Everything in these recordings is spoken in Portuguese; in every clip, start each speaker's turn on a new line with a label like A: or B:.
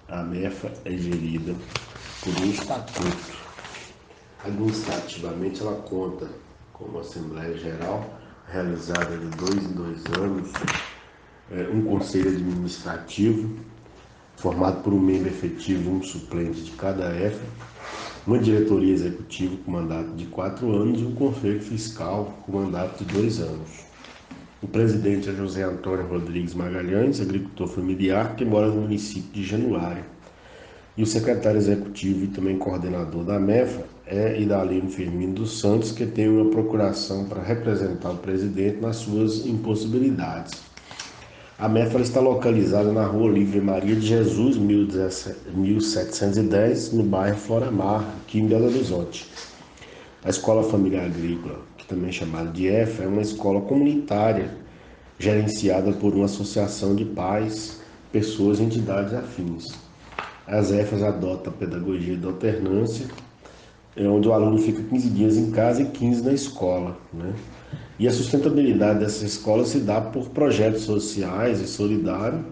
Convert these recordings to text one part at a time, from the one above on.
A: A MEFA é gerida por um estatuto. Administrativamente, ela conta com uma Assembleia Geral realizada de 2 em 2 anos, um Conselho Administrativo formado por um membro efetivo e um suplente de cada EFA, uma diretoria executiva com mandato de 4 anos e um conselho fiscal com mandato de 2 anos. O presidente é José Antônio Rodrigues Magalhães, agricultor familiar que mora no município de Januário. E o secretário executivo e também coordenador da MEFA é Idalino Firmino dos Santos, que tem uma procuração para representar o presidente nas suas impossibilidades. A MEFA está localizada na Rua Livre Maria de Jesus, 1710, no bairro Floramar, aqui em Belo Horizonte. A Escola Familiar Agrícola, que também é chamada de EFA, é uma escola comunitária gerenciada por uma associação de pais, pessoas e entidades afins. As EFAs adotam a pedagogia da alternância, onde o aluno fica 15 dias em casa e 15 na escola, né? E a sustentabilidade dessa escola se dá por projetos sociais e solidários,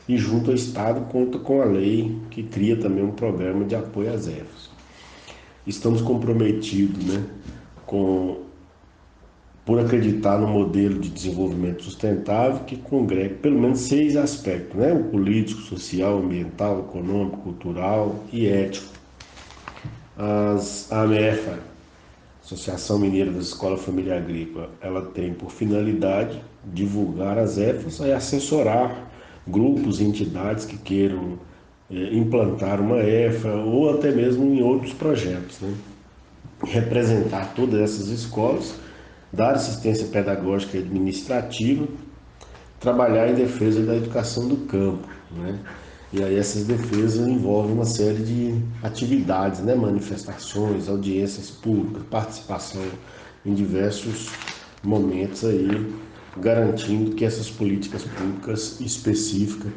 A: e junto ao Estado conta com a lei que cria também um programa de apoio às EFAs. Estamos comprometidos, né, por acreditar no modelo de desenvolvimento sustentável que congrega pelo menos 6 aspectos, né? O político, social, ambiental, econômico, cultural e ético. A AMEFA, Associação Mineira das Escolas Familiar Agrícola, ela tem por finalidade divulgar as EFAs e assessorar grupos e entidades que queiram implantar uma EFA ou até mesmo em outros projetos, né? Representar todas essas escolas, dar assistência pedagógica e administrativa, trabalhar em defesa da educação do campo, né? E aí essas defesas envolvem uma série de atividades, né? Manifestações, audiências públicas, participação em diversos momentos aí, garantindo que essas políticas públicas específicas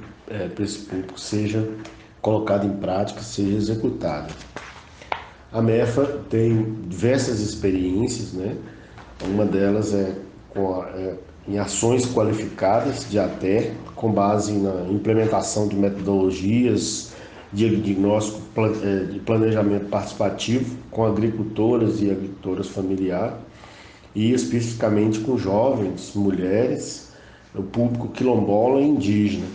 A: para esse público seja colocada em prática, seja executada. A MEFA tem diversas experiências, né? Uma delas em ações qualificadas de ATE, com base na implementação de metodologias de diagnóstico de planejamento participativo com agricultoras e agricultoras familiares, e especificamente com jovens, mulheres, o público quilombola e indígena,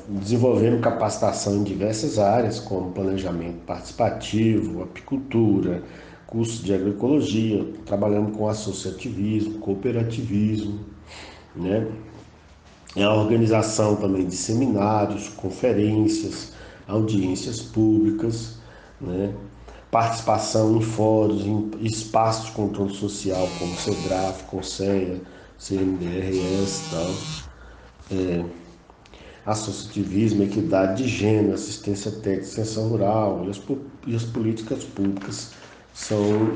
A: desenvolvendo capacitação em diversas áreas, como planejamento participativo, apicultura, cursos de agroecologia, trabalhando com associativismo, cooperativismo, né? A organização também de seminários, conferências, audiências públicas, né? Participação em fóruns, em espaços de controle social, como CEDRAF, CONSEA, CNDRS e tal. Associativismo, equidade de gênero, assistência técnica, extensão rural e as políticas públicas são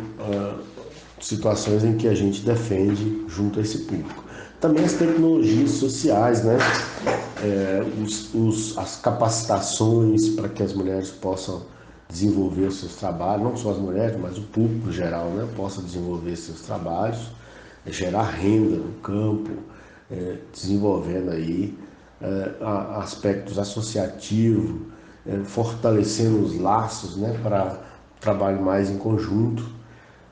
A: situações em que a gente defende junto a esse público. Também as tecnologias sociais, né? As capacitações para que as mulheres possam desenvolver os seus trabalhos, não só as mulheres, mas o público em geral, né? Possa desenvolver seus trabalhos, gerar renda no campo, desenvolvendo aí aspectos associativos, fortalecendo os laços, né, para trabalho mais em conjunto.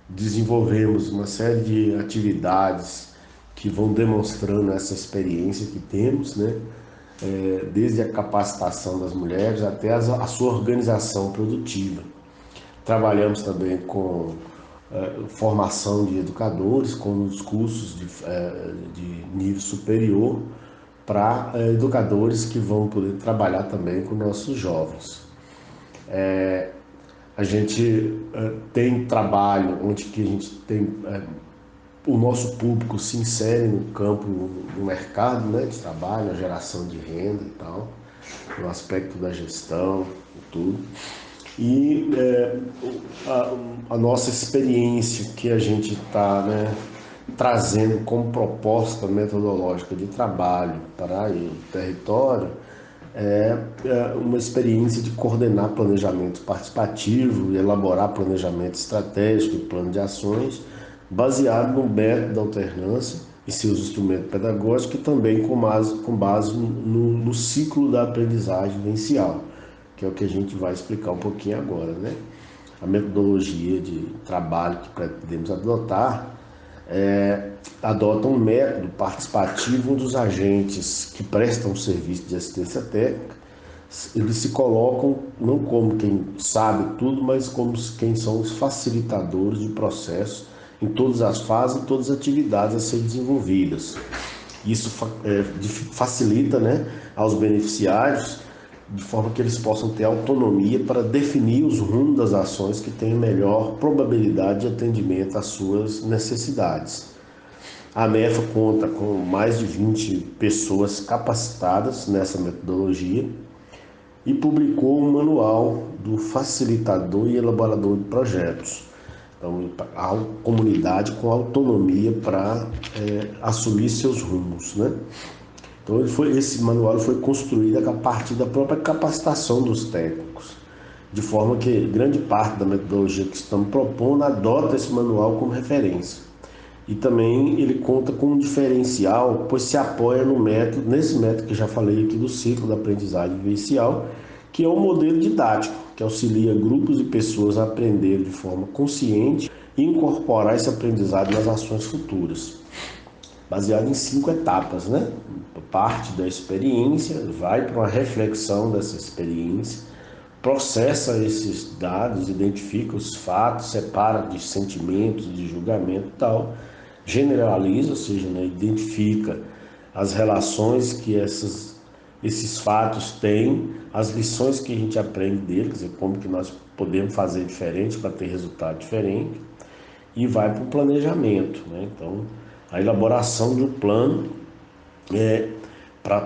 A: Desenvolvemos uma série de atividades que vão demonstrando essa experiência que temos, né, desde a capacitação das mulheres até a sua organização produtiva. Trabalhamos também com formação de educadores, com os cursos de nível superior, para educadores que vão poder trabalhar também com nossos jovens. A gente tem trabalho onde que a gente tem o nosso público se insere no campo, no mercado, né, de trabalho, a geração de renda e tal, no aspecto da gestão e tudo. E a nossa experiência que a gente está, né, trazendo como proposta metodológica de trabalho para o território é uma experiência de coordenar planejamento participativo e elaborar planejamento estratégico e plano de ações baseado no método da alternância e seus instrumentos pedagógicos e também com base no ciclo da aprendizagem vivencial. que é o que a gente vai explicar um pouquinho agora, né? A metodologia de trabalho que pretendemos adotar adota um método participativo dos agentes que prestam serviço de assistência técnica. Eles se colocam não como quem sabe tudo, mas como quem são os facilitadores do processo em todas as fases e todas as atividades a serem desenvolvidas. Isso facilita, né, aos beneficiários, de forma que eles possam ter autonomia para definir os rumos das ações que têm melhor probabilidade de atendimento às suas necessidades. A MEFA conta com mais de 20 pessoas capacitadas nessa metodologia e publicou um manual do facilitador e elaborador de projetos. Então, a comunidade com autonomia para assumir seus rumos, né? Então, esse manual foi construído a partir da própria capacitação dos técnicos, de forma que grande parte da metodologia que estamos propondo adota esse manual como referência. E também ele conta com um diferencial, pois se apoia nesse método que já falei aqui do ciclo da aprendizagem vivencial, que é um modelo didático, que auxilia grupos e pessoas a aprender de forma consciente e incorporar esse aprendizado nas ações futuras. Baseado em 5 etapas, né? Parte da experiência, vai para uma reflexão dessa experiência, processa esses dados, identifica os fatos, separa de sentimentos, de julgamento e tal, generaliza, ou seja, né, identifica as relações que esses fatos têm, as lições que a gente aprende deles, quer dizer, como que nós podemos fazer diferente para ter resultado diferente, e vai para o planejamento, né? Então, a elaboração de um plano para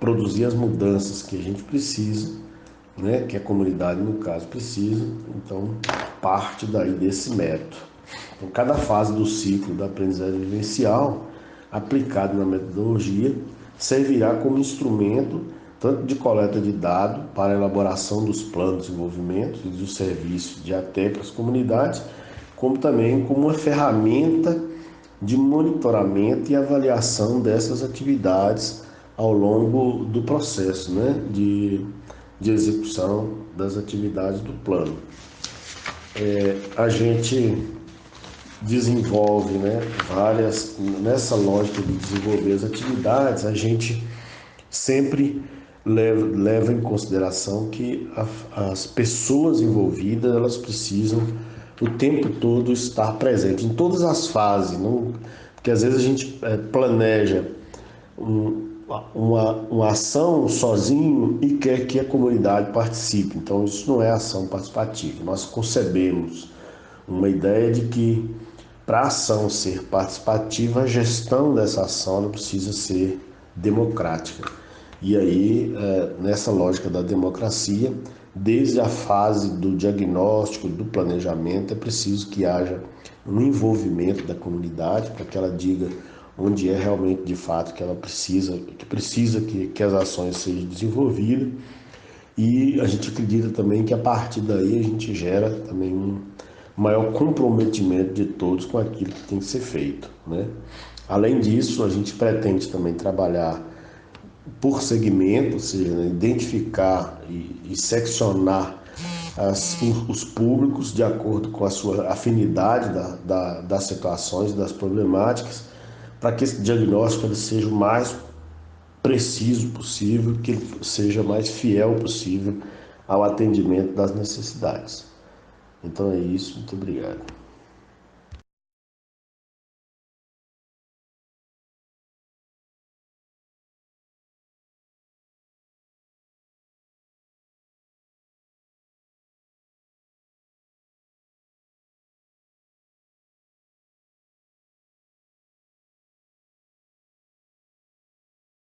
A: produzir as mudanças que a gente precisa, né? Que a comunidade, no caso, precisa. Então, parte daí desse método. Então, cada fase do ciclo da aprendizagem vivencial, aplicado na metodologia, servirá como instrumento tanto de coleta de dados para a elaboração dos planos de desenvolvimento e dos serviços de até para as comunidades, como também como uma ferramenta de monitoramento e avaliação dessas atividades ao longo do processo, né, de execução das atividades do plano. A gente desenvolve, né, nessa lógica de desenvolver as atividades, a gente sempre leva em consideração que as pessoas envolvidas, elas precisam o tempo todo estar presentes em todas as fases, não, porque às vezes a gente planeja uma ação sozinho e quer que a comunidade participe. Então isso não é ação participativa. Nós concebemos uma ideia de que para a ação ser participativa, a gestão dessa ação ela precisa ser democrática. E aí, nessa lógica da democracia, desde a fase do diagnóstico, do planejamento, é preciso que haja um envolvimento da comunidade para que ela diga onde é realmente de fato que ela precisa que as ações sejam desenvolvidas. E a gente acredita também que a partir daí a gente gera também um maior comprometimento de todos com aquilo que tem que ser feito, né? Além disso, a gente pretende também trabalhar por segmento, ou seja, né, identificar e seccionar os públicos de acordo com a sua afinidade das situações, das problemáticas, para que esse diagnóstico ele seja o mais preciso possível, que ele seja mais fiel possível ao atendimento das necessidades. Então é isso, muito obrigado.